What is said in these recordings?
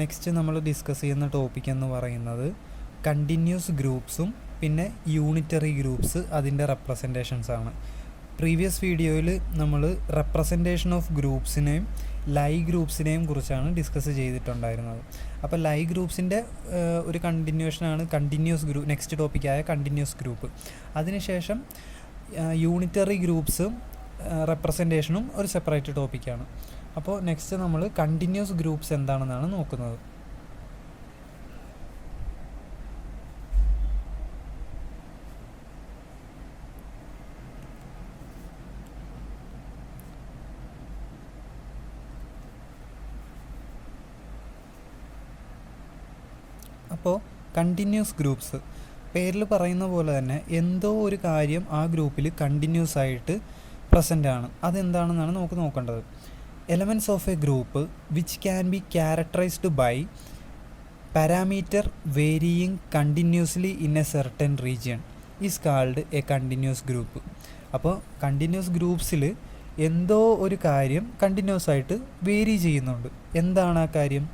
Next നമ്മൾ discuss ചെയ്യുന്ന topic എന്ന് പറയുന്നത് കണ്ടിന്യൂസ് ഗ്രൂപ്പ്സും പിന്നെ യൂണിറ്ററി ഗ്രൂപ്പ്സ് അതിൻ്റെ റെപ്രസെൻറ്റേഷൻസ് ആണ്. പ്രീവിയസ് വീഡിയോയിൽ നമ്മൾ റെപ്രസെൻറ്റേഷൻ ഓഫ് ഗ്രൂപ്പ്സിനെയും ലൈ ഗ്രൂപ്പ്സിനെയും കുറിച്ചാണ് ഡിസ്കസ് ചെയ്തിട്ടുണ്ടായിരുന്നത്. അപ്പോൾ ലൈ ഗ്രൂപ്പ്സിൻ്റെ ഒരു കണ്ടിന്യൂഷനാണ് കണ്ടിന്യൂസ് ഗ്രൂപ്പ്, നെക്സ്റ്റ് ടോപ്പിക്കായ കണ്ടിന്യൂസ് ഗ്രൂപ്പ്. അതിനുശേഷം യൂണിറ്ററി ഗ്രൂപ്പ്സും റെപ്രസെൻറ്റേഷനും ഒരു സെപ്പറേറ്റ് ടോപ്പിക്കാണ്. അപ്പോൾ നെക്സ്റ്റ് നമ്മൾ കണ്ടിന്യൂസ് ഗ്രൂപ്പ്സ് എന്താണെന്നാണ് നോക്കുന്നത്. അപ്പോൾ കണ്ടിന്യൂസ് ഗ്രൂപ്പ്സ് പേരിൽ പറയുന്ന പോലെ തന്നെ എന്തോ ഒരു കാര്യം ആ ഗ്രൂപ്പിൽ കണ്ടിന്യൂസ് ആയിട്ട് പ്രസൻ്റ് ആണ്. അതെന്താണെന്നാണ് നമുക്ക് നോക്കേണ്ടത്. Elements of a group which can be characterised by parameter varying continuously in a certain region is called a continuous group. അപ്പോൾ കണ്ടിന്യൂസ് ഗ്രൂപ്പ്സിൽ എന്തോ ഒരു കാര്യം കണ്ടിന്യൂസ് ആയിട്ട് വേരി ചെയ്യുന്നുണ്ട്. എന്താണ് ആ കാര്യം?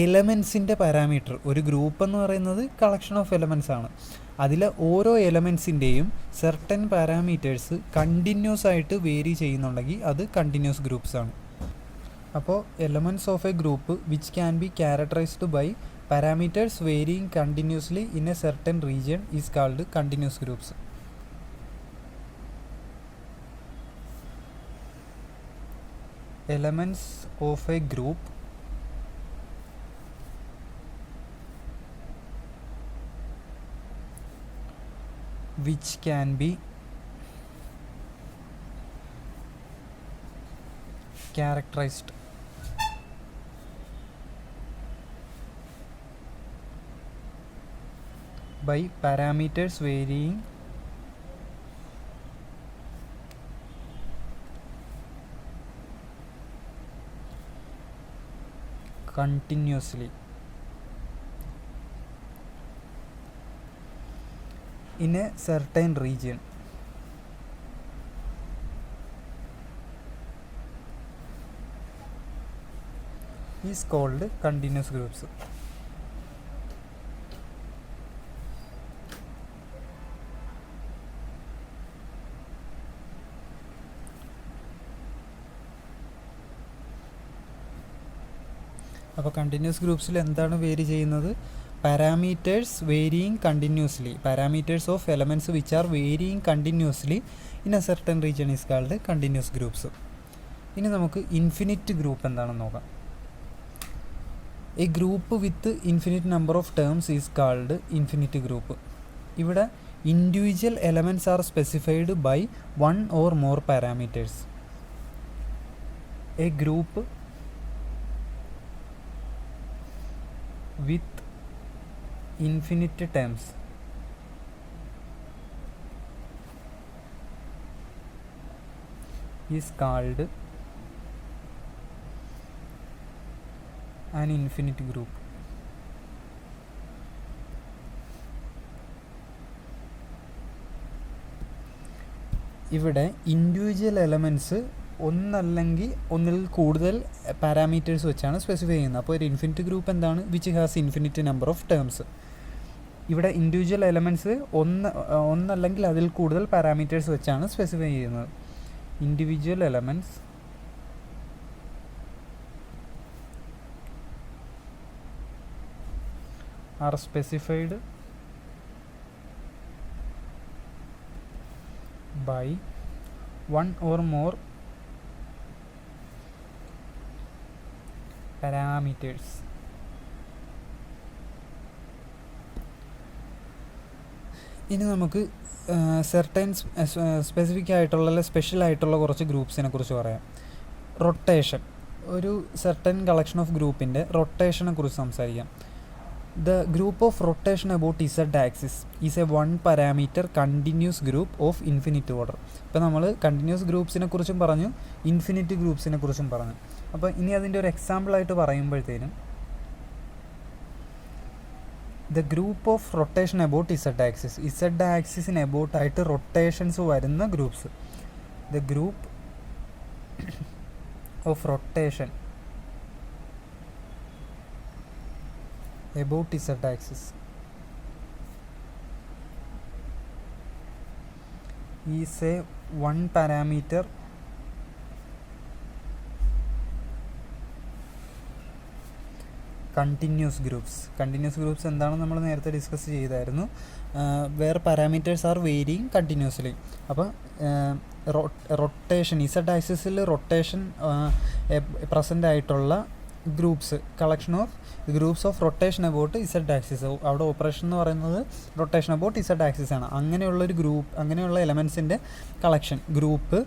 എലമെൻസിൻ്റെ പാരാമീറ്റർ. ഒരു ഗ്രൂപ്പ് എന്ന് പറയുന്നത് കളക്ഷൻ ഓഫ് എലമെൻറ്റ്സ് ആണ്. അതിലെ ഓരോ എലമെൻസിൻ്റെയും സെർട്ടൻ പാരാമീറ്റേഴ്സ് കണ്ടിന്യൂസ് ആയിട്ട് വേരി ചെയ്യുന്നുണ്ടെങ്കിൽ അത് കണ്ടിന്യൂസ് ഗ്രൂപ്പ്സ് ആണ്. അപ്പോൾ elements of a group which can be characterised by parameters varying continuously in a certain region is called continuous groups. Elements of a group which can be characterized by parameters varying continuously in a certain region is called continuous groups. അപ്പോൾ continuous ഗ്രൂപ്പ്സിൽ എന്താണ് vary ചെയ്യുന്നത്? Parameters varying continuously, parameters of elements which are varying continuously in a certain region is called continuous groups. ഇനി നമുക്ക് infinite group എന്താണെന്ന് നോക്കാം. A group with infinite number of terms is called infinite group. ഇവിടെ individual elements are specified by one or more parameters. A group with infinite terms is called an infinite group. ഇവിടെ individual elements ഒന്നല്ലെങ്കിൽ ഒന്നിൽ കൂടുതൽ parameters വെച്ചാണ് specify ചെയ്യുന്നത്. അപ്പോൾ ഒരു infinite group എന്താണ്? Which has infinite number of terms. ഇവിടെ ഇൻഡിവിജ്വൽ എലമെൻറ്റ്സ് ഒന്നല്ലെങ്കിൽ അതിൽ കൂടുതൽ പാരാമീറ്റേഴ്സ് വെച്ചാണ് സ്പെസിഫൈ ചെയ്യുന്നത്. Individual elements are specified by one or more parameters. ഇനി നമുക്ക് സെർട്ടൻ സ്പെസിഫിക് ആയിട്ടുള്ള സ്പെഷ്യൽ ആയിട്ടുള്ള കുറച്ച് ഗ്രൂപ്പ്സിനെ കുറിച്ച് പറയാം. റൊട്ടേഷൻ, ഒരു സെർട്ടൻ കളക്ഷൻ ഓഫ് ഗ്രൂപ്പിൻ്റെ റൊട്ടേഷനെ കുറിച്ച് സംസാരിക്കാം. The group of rotation about z axis is a one parameter continuous group of infinite order. ഇപ്പോൾ നമ്മൾ കണ്ടിന്യൂസ് ഗ്രൂപ്പ്സിനെ കുറിച്ചും പറഞ്ഞു, ഇൻഫിനിറ്റ് ഗ്രൂപ്പ്സിനെ കുറിച്ചും പറഞ്ഞു. അപ്പോൾ ഇനി അതിൻ്റെ ഒരു എക്സാമ്പിളായിട്ട് പറയുമ്പോഴത്തേനും the group of rotation about z axis, z ആക്സിസിന് അബൌട്ട് ആയിട്ട് റൊട്ടേഷൻസ് വരുന്ന ഗ്രൂപ്പ്സ്. The group of rotation about z axis is a one parameter continuous groups എന്താണെന്ന് നമ്മൾ നേരത്തെ ഡിസ്കസ് ചെയ്തായിരുന്നു. Where parameters are varying continuously. അപ്പോൾ റൊട്ടേഷൻ ഇസഡ് ആക്സിസിൽ റൊട്ടേഷൻ പ്രസൻ്റ് ആയിട്ടുള്ള groups, collection of groups of rotation about z axis. അവിടെ operation എന്ന് പറയുന്നത് റൊട്ടേഷൻ അബൌട്ട് ഇസഡ് ആക്സിസ് ആണ്. അങ്ങനെയുള്ളൊരു ഗ്രൂപ്പ്, അങ്ങനെയുള്ള എലമെൻസിൻ്റെ കളക്ഷൻ ഗ്രൂപ്പ്.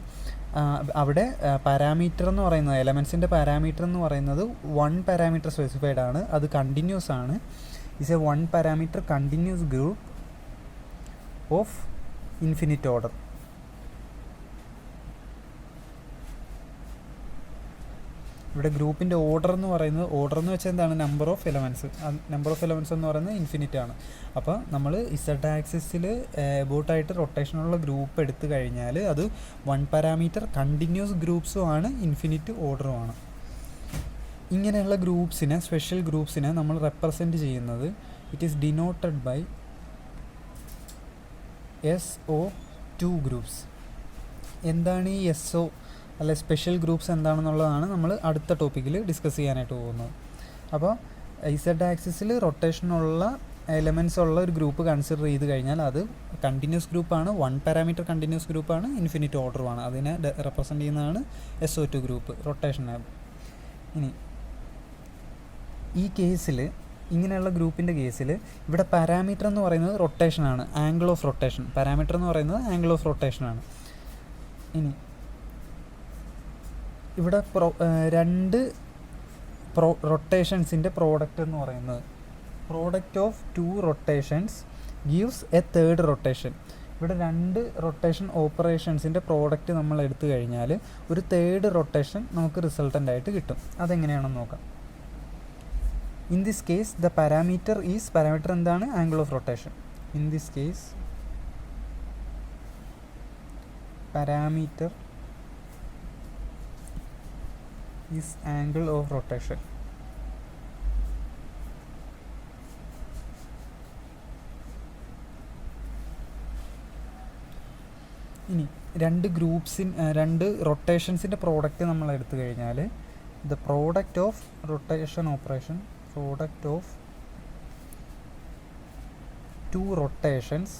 അവിടെ പാരാമീറ്റർ എന്ന് പറയുന്നത്, എലമെൻസിൻ്റെ പാരാമീറ്റർ എന്ന് പറയുന്നത് 1 പാരാമീറ്റർ സ്പെസിഫൈഡ് ആണ്. അത് കണ്ടിന്യൂസ് ആണ്. Is A 1 parameter continuous group of infinite order. ഇവിടെ ഗ്രൂപ്പിൻ്റെ ഓർഡർ എന്ന് വെച്ചാൽ എന്താണ്? നമ്പർ ഓഫ് എലമെൻറ്റ്സ് എന്ന് പറയുന്നത് ഇൻഫിനിറ്റ് ആണ്. അപ്പോൾ നമ്മൾ ഇസഡ് ആക്സിസിൽ എബൌട്ടായിട്ട് റൊട്ടേഷനുള്ള ഗ്രൂപ്പ് എടുത്തു കഴിഞ്ഞാൽ അത് 1 പാരാമീറ്റർ കണ്ടിന്യൂസ് ഗ്രൂപ്പ്സും ആണ്, ഇൻഫിനിറ്റ് ഓർഡറുമാണ്. ഇങ്ങനെയുള്ള ഗ്രൂപ്പ്സിനെ, സ്പെഷ്യൽ ഗ്രൂപ്പ്സിനെ നമ്മൾ റെപ്രസെൻറ്റ് ചെയ്യുന്നത് it is denoted by SO2 groups. എന്താണ് ഈ SO അല്ലെ സ്പെഷ്യൽ ഗ്രൂപ്പ്സ് എന്താണെന്നുള്ളതാണ് നമ്മൾ അടുത്ത ടോപ്പിക്കിൽ ഡിസ്കസ് ചെയ്യാനായിട്ട് പോകുന്നത്. അപ്പോൾ ഇസഡ് ആക്സിസിൽ റൊട്ടേഷനുള്ള എലമെൻറ്റ്സ് ഉള്ള ഒരു ഗ്രൂപ്പ് കൺസിഡർ ചെയ്ത് കഴിഞ്ഞാൽ അത് കണ്ടിന്യൂസ് ഗ്രൂപ്പാണ്, 1 പാരാമീറ്റർ കണ്ടിന്യൂസ് ഗ്രൂപ്പാണ്, ഇൻഫിനിറ്റ് ഓർഡറുമാണ്. അതിനെ റെപ്രസെൻറ്റ് ചെയ്യുന്നതാണ് SO2 ഗ്രൂപ്പ്, റൊട്ടേഷൻ. ഇനി ഈ കേസിൽ, ഇങ്ങനെയുള്ള ഗ്രൂപ്പിൻ്റെ കേസിൽ ഇവിടെ പാരാമീറ്റർ എന്ന് പറയുന്നത് റൊട്ടേഷനാണ്, ആംഗിൾ ഓഫ് റൊട്ടേഷൻ. പാരാമീറ്റർ എന്ന് പറയുന്നത് ആംഗിൾ ഓഫ് റൊട്ടേഷനാണ്. ഇനി ഇവിടെ രണ്ട് റൊട്ടേഷൻസിൻ്റെ പ്രോഡക്റ്റ് എന്ന് പറയുന്നത്, product of 2 rotations gives A third rotation. ഇവിടെ 2 റൊട്ടേഷൻ ഓപ്പറേഷൻസിൻ്റെ പ്രോഡക്റ്റ് നമ്മൾ എടുത്തു കഴിഞ്ഞാൽ ഒരു തേർഡ് റൊട്ടേഷൻ നമുക്ക് റിസൾട്ടൻ്റ് ആയിട്ട് കിട്ടും. അതെങ്ങനെയാണെന്ന് നോക്കാം. In this case the parameter എന്താണ്? Angle of rotation. In this case parameter is angle of rotation. ഇനി രണ്ട് റൊട്ടേഷൻസിൻ്റെ പ്രോഡക്റ്റ് നമ്മൾ എടുത്തു കഴിഞ്ഞാൽ the product of rotation operation, product of 2 rotations,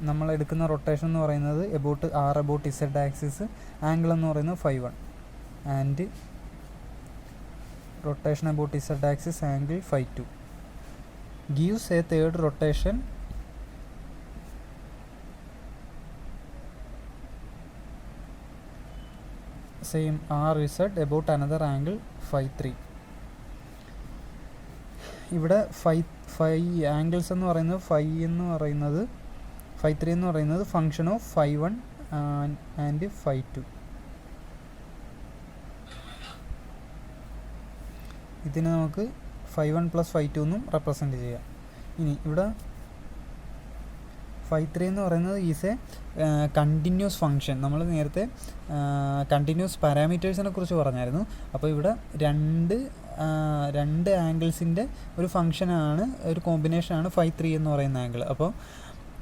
നമ്മൾ എടുക്കുന്ന റൊട്ടേഷൻ എന്ന് പറയുന്നത് അബൌട്ട് ഇസഡ് ആക്സിസ്, ആംഗിൾ എന്ന് പറയുന്നത് 5 and rotation about z axis angle 5 gives A third rotation same RZ about another angle 5 ഇവിടെ 5 ആംഗിൾസ് എന്ന് പറയുന്നത് 5 എന്ന് പറയുന്നത് 5 എന്ന് പറയുന്നത് ഫങ്ഷൻ ഓഫ് 5 ആൻഡ് 5 ഇതിനെ നമുക്ക് 5 പ്ലസ് 5 എന്നും റെപ്രസെൻറ്റ് ചെയ്യാം. ഇനി ഇവിടെ 5 എന്ന് പറയുന്നത് ഈസ് എ കണ്ടിന്യൂസ് ഫങ്ഷൻ. നമ്മൾ നേരത്തെ കണ്ടിന്യൂസ് പാരാമീറ്റേഴ്സിനെ കുറിച്ച് പറഞ്ഞായിരുന്നു. അപ്പോൾ ഇവിടെ രണ്ട് ആംഗിൾസിൻ്റെ ഒരു ഫങ്ഷനാണ്, ഒരു കോമ്പിനേഷനാണ് 5 എന്ന് പറയുന്ന ആംഗിൾ. അപ്പോൾ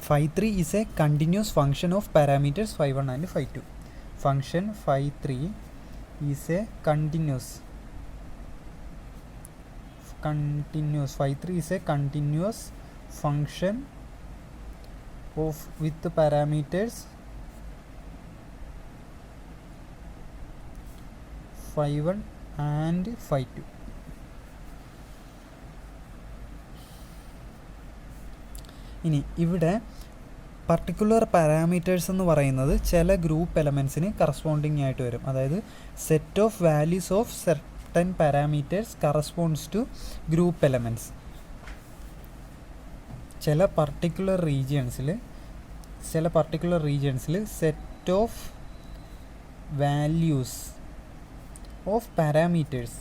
5 is a continuous function of parameters 5 and 5. Function 5 is a continuous 5 is a continuous function of with parameters 5 and 5. ഇനി ഇവിടെ പർട്ടിക്കുലർ പാരാമീറ്റേഴ്സ് എന്ന് പറയുന്നത് ചില ഗ്രൂപ്പ് എലമെൻസിന് കറസ്പോണ്ടിങ് ആയിട്ട് വരും. അതായത് set of values of certain parameters corresponds to group elements. ചില particular റീജിയൻസിൽ set of values of parameters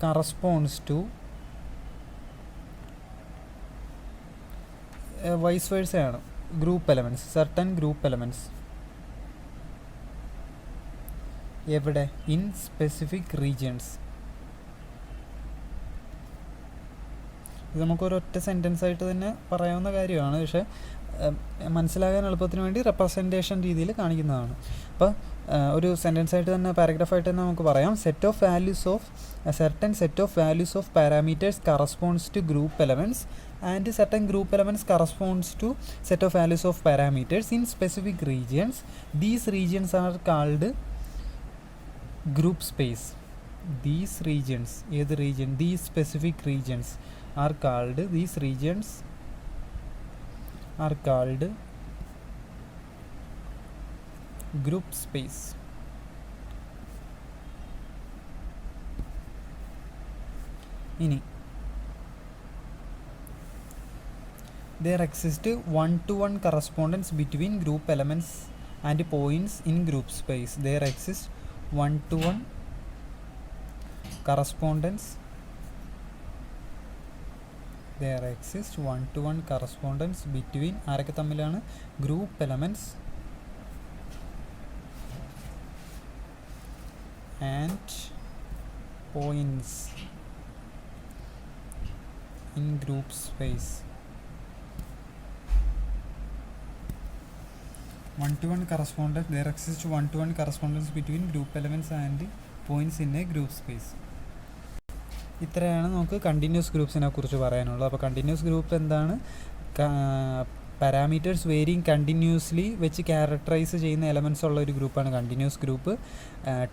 corresponds to vice വേഴ്സയാണ് group elements, certain group elements. എവിടെ? In specific regions. ഇത് നമുക്കൊരൊറ്റ സെൻറ്റൻസ് ആയിട്ട് തന്നെ പറയാവുന്ന കാര്യമാണ്, പക്ഷേ മനസ്സിലാകാൻ എളുപ്പത്തിന് വേണ്ടി റെപ്രസെൻറ്റേഷൻ രീതിയിൽ കാണിക്കുന്നതാണ്. അപ്പോൾ ഒരു സെൻറ്റൻസ് ആയിട്ട് തന്നെ പാരഗ്രാഫായിട്ട് തന്നെ നമുക്ക് പറയാം. Set of values of certain set of values of parameters corresponds to group elements and certain group elements corresponds to set of values of parameters in specific regions. These regions are called group space. These regions, ഏത് region? These specific regions are called, these regions are called group space. ഇനി there exists one-to-one correspondence between group elements and points in group space. There exists one-to-one correspondence. There exists one-to-one correspondence between ആരൊക്കെ തമ്മിലാണ്? Group elements and points in group space. One-to-one correspondence. There exists one-to-one correspondence between group elements and points in a group space. ഇത്രയാണ് നമുക്ക് continuous ഗ്രൂപ്പ്സിനെ കുറിച്ച് പറയാനുള്ളത്. അപ്പോൾ continuous group എന്താണ്? Parameters varying continuously വെച്ച് ക്യാരക്ടറൈസ് ചെയ്യുന്ന എലമെൻറ്റ്സ് ഉള്ള ഒരു ഗ്രൂപ്പാണ് കണ്ടിന്യൂസ് ഗ്രൂപ്പ്.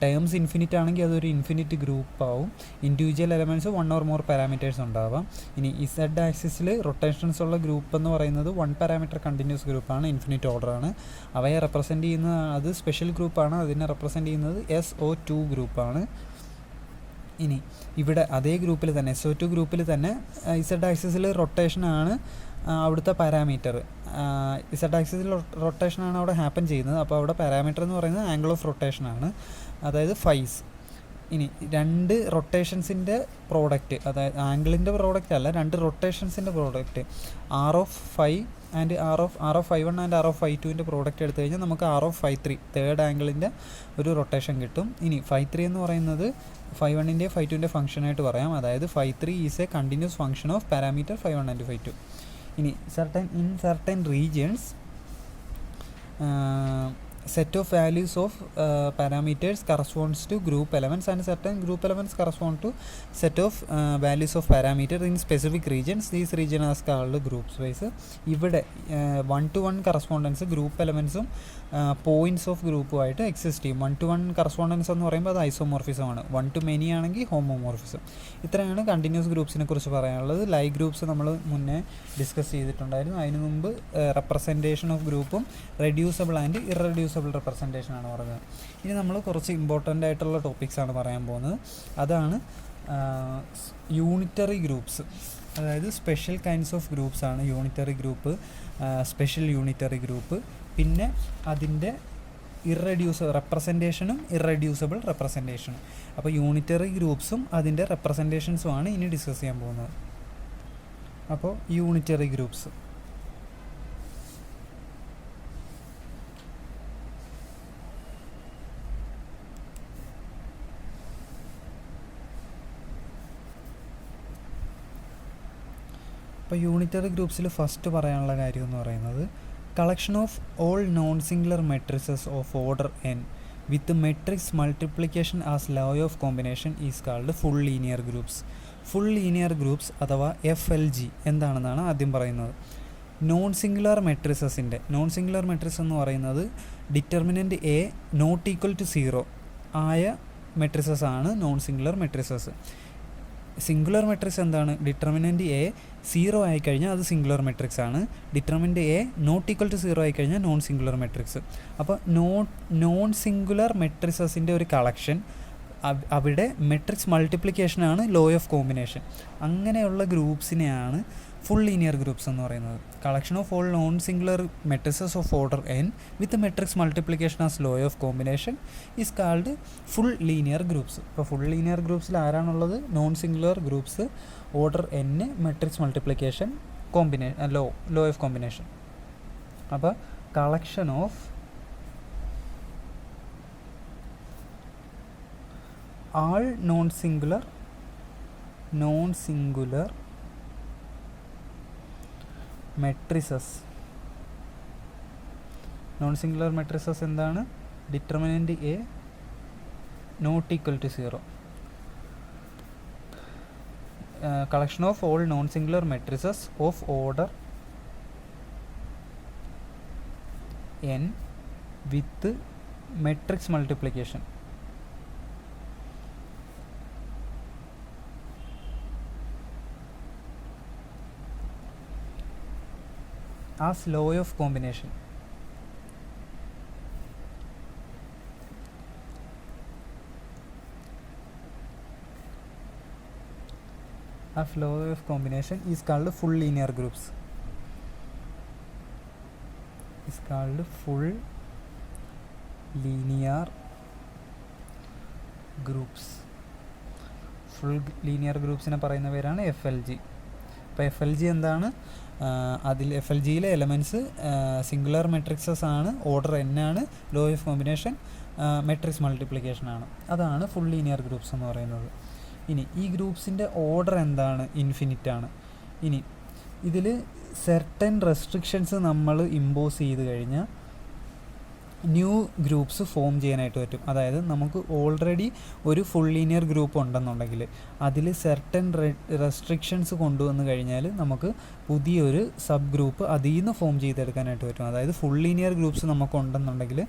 ടേംസ് ഇൻഫിനിറ്റ് ആണെങ്കിൽ അതൊരു ഇൻഫിനിറ്റ് ഗ്രൂപ്പ് ആവും. Individual elements one or more parameters ഉണ്ടാവാം. ഇനി ഇസഡ് ആക്സിസിൽ റൊട്ടേഷൻസ് ഉള്ള ഗ്രൂപ്പ് എന്ന് പറയുന്നത് വൺ പാരാമീറ്റർ കണ്ടിന്യൂസ് ഗ്രൂപ്പാണ്, ഇൻഫിനിറ്റ് ഓർഡറാണ്. അവയെ റെപ്രസെൻറ്റ് ചെയ്യുന്ന അത് സ്പെഷ്യൽ ഗ്രൂപ്പാണ്, അതിനെ റെപ്രസെൻറ്റ് ചെയ്യുന്നത് SO2 ഗ്രൂപ്പാണ്. ഇനി ഇവിടെ അതേ ഗ്രൂപ്പിൽ തന്നെ SO2 ഗ്രൂപ്പിൽ തന്നെ ഇസഡ് ആക്സിസിൽ റൊട്ടേഷനാണ് അവിടുത്തെ പാരാമീറ്റർ. ഇസഡ് ആക്സിസിൽ റൊട്ടേഷനാണ് അവിടെ ഹാപ്പൻ ചെയ്യുന്നത്. അപ്പോൾ അവിടെ പാരാമീറ്റർ എന്ന് പറയുന്നത് ആംഗിൾ ഓഫ് റൊട്ടേഷനാണ്, അതായത് ഫൈസ്. ഇനി രണ്ട് റൊട്ടേഷൻസിൻ്റെ പ്രോഡക്റ്റ്, അതായത് ആംഗിളിൻ്റെ പ്രോഡക്റ്റ് അല്ല, രണ്ട് റൊട്ടേഷൻസിൻ്റെ product R(φ) and R(φ1) and R(φ2) product എടുത്തു കഴിഞ്ഞാൽ നമുക്ക് R(φ3) തേർഡ് ആംഗിളിൻ്റെ ഒരു റൊട്ടേഷൻ കിട്ടും. ഇനി φ3 എന്ന് പറയുന്നത് φ1ൻ്റെ φ2ൻ്റെ ഫംഗ്ഷനായിട്ട് പറയാം, അതായത് φ3 is a continuous function of parameter φ1 and φ2. ഇനി certain regions set of values of parameters corresponds to group elements and certain group elements correspond to set of values of parameter in specific regions. These regions are called group space. ഇവിടെ one to one correspondence group എലമെൻസും points of ഗ്രൂപ്പുമായിട്ട് exist ചെയ്യും. One to one correspondence എന്ന് പറയുമ്പോൾ അത് isomorphism ആണ്, one to many ആണെങ്കിൽ homomorphism. ഇത്രയാണ് കണ്ടിന്യൂസ് ഗ്രൂപ്പ്സിനെ കുറിച്ച് പറയാനുള്ളത്. ലൈവ് ഗ്രൂപ്പ്സ് നമ്മൾ മുന്നേ ഡിസ്കസ് ചെയ്തിട്ടുണ്ടായിരുന്നു. അതിന് മുമ്പ് റെപ്രസെൻറ്റേഷൻ ഓഫ് ഗ്രൂപ്പും റെഡ്യൂസബിൾ ആൻഡ് ഇറെഡ്യൂസബിൾ റെപ്രസെൻറ്റേഷനാണ് പറഞ്ഞത്. ഇനി നമ്മൾ കുറച്ച് ഇമ്പോർട്ടൻ്റ് ആയിട്ടുള്ള ടോപ്പിക്സാണ് പറയാൻ പോകുന്നത്. അതാണ് യൂണിറ്ററി ഗ്രൂപ്പ്സ്, അതായത് സ്പെഷ്യൽ കൈൻഡ്സ് ഓഫ് ഗ്രൂപ്പ്സ് ആണ് unitary group, special unitary group, പിന്നെ അതിൻ്റെ റെപ്രസെൻറ്റേഷനും ഇറെഡ്യൂസബിൾ റെപ്രസെൻറ്റേഷനും. അപ്പോൾ യൂണിറ്ററി ഗ്രൂപ്പ്സും അതിൻ്റെ റെപ്രസെൻറ്റേഷൻസുമാണ് ഇനി ഡിസ്കസ് ചെയ്യാൻ പോകുന്നത്. അപ്പോൾ യൂണിറ്ററി ഗ്രൂപ്പ്സ്, അപ്പോൾ യൂണിറ്ററി ഗ്രൂപ്പ്സിൽ ഫസ്റ്റ് പറയാനുള്ള കാര്യം എന്ന് പറയുന്നത് collection of all non singular matrices of order n with matrix multiplication as law of combination is called full linear groups. Full linear groups അഥവാ FLG എന്താണെന്നാണ് ആദ്യം പറയുന്നത്. നോൺ സിംഗുലർ മെട്രിസസിൻ്റെ നോൺ സിംഗുലർ മെട്രിക്സ് എന്ന് പറയുന്നത് determinant A not equal to 0 ആയ matrices ആണ് non singular matrices. Singular matrix എന്താണ്? ഡിറ്റർമിനൻറ്റ് A 0 ആയിക്കഴിഞ്ഞാൽ അത് സിംഗുലർ മെട്രിക്സ് ആണ്. Determinant A not equal to 0 ആയിക്കഴിഞ്ഞാൽ നോൺ സിംഗുലർ മെട്രിക്സ്. അപ്പോൾ നോൺ സിംഗുലർ മെട്രിസസിൻ്റെ ഒരു കളക്ഷൻ, അവിടെ മെട്രിക്സ് മൾട്ടിപ്ലിക്കേഷനാണ് ലോ ഓഫ് കോമ്പിനേഷൻ. അങ്ങനെയുള്ള ഗ്രൂപ്പ്സിനെയാണ് ഫുൾ ലീനിയർ ഗ്രൂപ്പ്സ് എന്ന് പറയുന്നത്. Collection of all non singular matrices of order n with matrix multiplication as law of combination is called full linear groups. ഇപ്പോൾ full linear ഗ്രൂപ്പ്സിൽ ആരാണുള്ളത്? Non singular groups, order n, matrix multiplication, law of combination. അപ്പോൾ collection of all non singular matrices. Non singular matrices എന്താണ്? Determinant A not equal to 0. Collection of all non singular matrices of order n with matrix multiplication. as law of combination. As law of combination is called full linear groups. Is called full linear groups. Full linear ഗ്രൂപ്പ്സിനെ പറയുന്ന പേരാണ് FLG. അപ്പോൾ FLG എന്താണ്? അതിൽ FLGയിലെ elements singular matrices ആണ്, order n ആണ്, law of combination matrix multiplication ആണ്. അതാണ് ഫുൾ ലീനിയർ ഗ്രൂപ്പ്സ് എന്ന് പറയുന്നത്. ഇനി ഈ ഗ്രൂപ്പ്സിൻ്റെ ഓർഡർ എന്താണ്? ഇൻഫിനിറ്റ് ആണ്. ഇനി ഇതിൽ സെർട്ടൻ റെസ്ട്രിക്ഷൻസ് നമ്മൾ ഇമ്പോസ് ചെയ്ത് കഴിഞ്ഞാൽ ന്യൂ ഗ്രൂപ്പ്സ് ഫോം ചെയ്യാനായിട്ട് പറ്റും. അതായത് നമുക്ക് ഓൾറെഡി ഒരു ഫുൾ ലീനിയർ ഗ്രൂപ്പ് ഉണ്ടെന്നുണ്ടെങ്കിൽ അതിൽ സെർട്ടൻ റെസ്ട്രിക്ഷൻസ് കൊണ്ടുവന്ന് കഴിഞ്ഞാൽ നമുക്ക് പുതിയൊരു സബ് ഗ്രൂപ്പ് അതിൽ നിന്ന് ഫോം ചെയ്തെടുക്കാനായിട്ട് പറ്റും. അതായത് ഫുൾ ലീനിയർ ഗ്രൂപ്പ്സ് നമുക്ക് ഉണ്ടെന്നുണ്ടെങ്കിൽ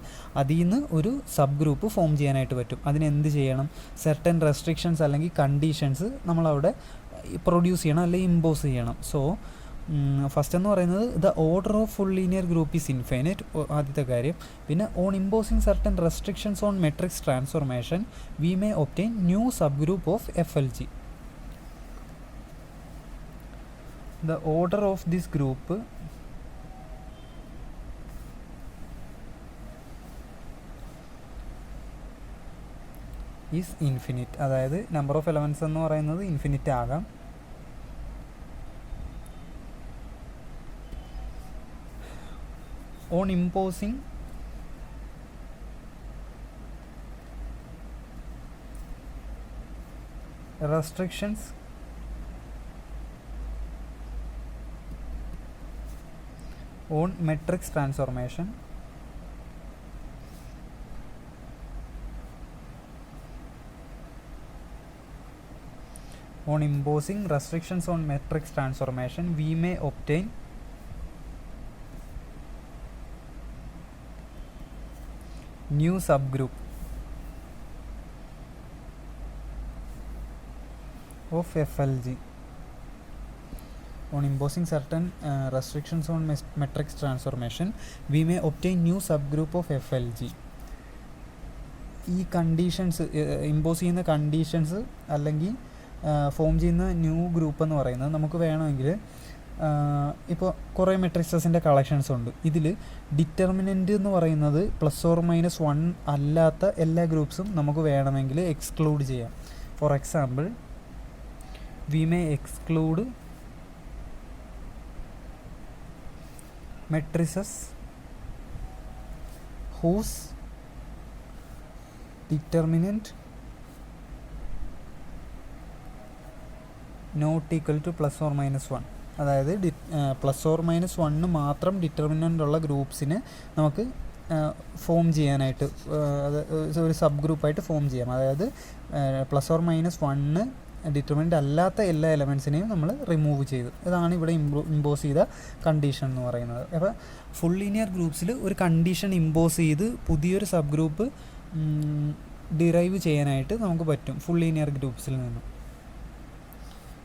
അതിൽ നിന്ന് ഒരു സബ് ഗ്രൂപ്പ് ഫോം ചെയ്യാനായിട്ട് പറ്റും. അതിനെന്ത് ചെയ്യണം? സെർട്ടൻ റെസ്ട്രിക്ഷൻസ് അല്ലെങ്കിൽ കണ്ടീഷൻസ് നമ്മളവിടെ പ്രൊഡ്യൂസ് ചെയ്യണം അല്ലെങ്കിൽ ഇമ്പോസ് ചെയ്യണം. സോ ഫസ്റ്റ് എന്ന് പറയുന്നത് the order of full linear group is infinite, ആദ്യത്തെ കാര്യം. പിന്നെ on imposing certain restrictions on matrix transformation we may obtain new sub group of FLG. The order of this group is infinite. അതായത് number of elements എന്ന് പറയുന്നത് infinite ആകാം. on imposing restrictions on matrix transformation on imposing restrictions on matrix transformation we may obtain new subgroup of FLG. On imposing certain restrictions on matrix transformation we may obtain new subgroup of FLG. ഈ conditions impose ചെയ്യുന്ന conditions അല്ലെങ്കിൽ form ചെയ്യുന്ന new group എന്ന് പറയുന്നത് നമുക്ക് വേണമെങ്കിൽ ഇപ്പോൾ കുറേ മെട്രിക്സസിൻ്റെ കളക്ഷൻസ് ഉണ്ട്. ഇതിൽ ഡിറ്റർമിനൻ്റ് എന്ന് പറയുന്നത് +or-1 അല്ലാത്ത എല്ലാ ഗ്രൂപ്പ്സും നമുക്ക് വേണമെങ്കിൽ എക്സ്ക്ലൂഡ് ചെയ്യാം. For example we may exclude matrices whose determinant not equal to +or-1. അതായത് +or-1 മാത്രം ഡിറ്റർമിനൻ്റ് ഉള്ള ഗ്രൂപ്പ്സിന് നമുക്ക് ഫോം ചെയ്യാനായിട്ട് അത് ഒരു സബ് ഗ്രൂപ്പായിട്ട് ഫോം ചെയ്യാം. അതായത് +or-1 ഡിറ്റർമിനൻ്റ് അല്ലാത്ത എല്ലാ എലമെൻസിനെയും നമ്മൾ റിമൂവ് ചെയ്തു. ഇതാണ് ഇവിടെ ഇമ്പോസ് ചെയ്ത കണ്ടീഷൻ എന്ന് പറയുന്നത്. അപ്പോൾ ഫുൾ ലീനിയർ ഗ്രൂപ്പ്സിൽ ഒരു കണ്ടീഷൻ ഇമ്പോസ് ചെയ്ത് പുതിയൊരു സബ് ഗ്രൂപ്പ് ഡിറൈവ് ചെയ്യാനായിട്ട് നമുക്ക് പറ്റും ഫുൾ ലീനിയർ ഗ്രൂപ്പ്സിൽ നിന്നും.